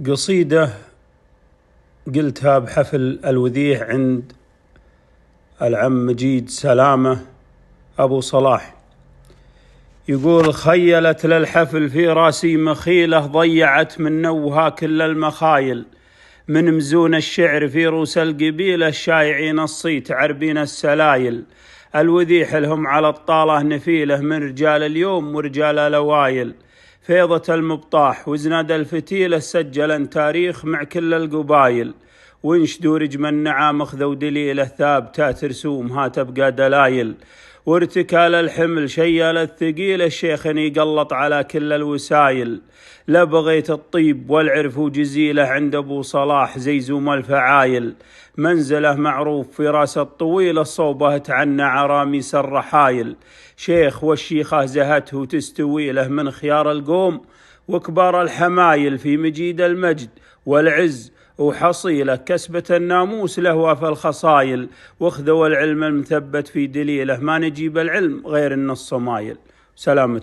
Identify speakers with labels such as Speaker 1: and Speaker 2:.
Speaker 1: قصيدة قلتها بحفل الوذيح عند العم مجيد سلامة أبو صلاح. يقول: خيلت للحفل في راسي مخيلة ضيعت من نوها كل المخايل، من مزون الشعر في روس القبيلة الشايعين الصيت عربين السلايل. الوذيح لهم على الطالة نفيلة من رجال اليوم ورجال الأوايل. فيضة المبطاح وزناد الفتيلة سجلا تاريخ مع كل القبايل، وانشدوا رجم النعام اخذوا دليله ثابتات رسومها تبقى دلايل. وارتكال الحمل شيال الثقيل الشيخ يقلط على كل الوسايل. لا بغيت الطيب والعرف جزيله عند أبو صلاح زي زوم الفعايل. منزله معروف في راس الطويل الصوبة تعنى عراميس الرحايل. شيخ والشيخة زهته تستوي له من خيار القوم وكبار الحمايل. في مجيد المجد والعز وحصيله كسبة الناموس له وفى الخصايل. واخذوا العلم المثبت في دليله ما نجيب العلم غير النص مايل. سلامة.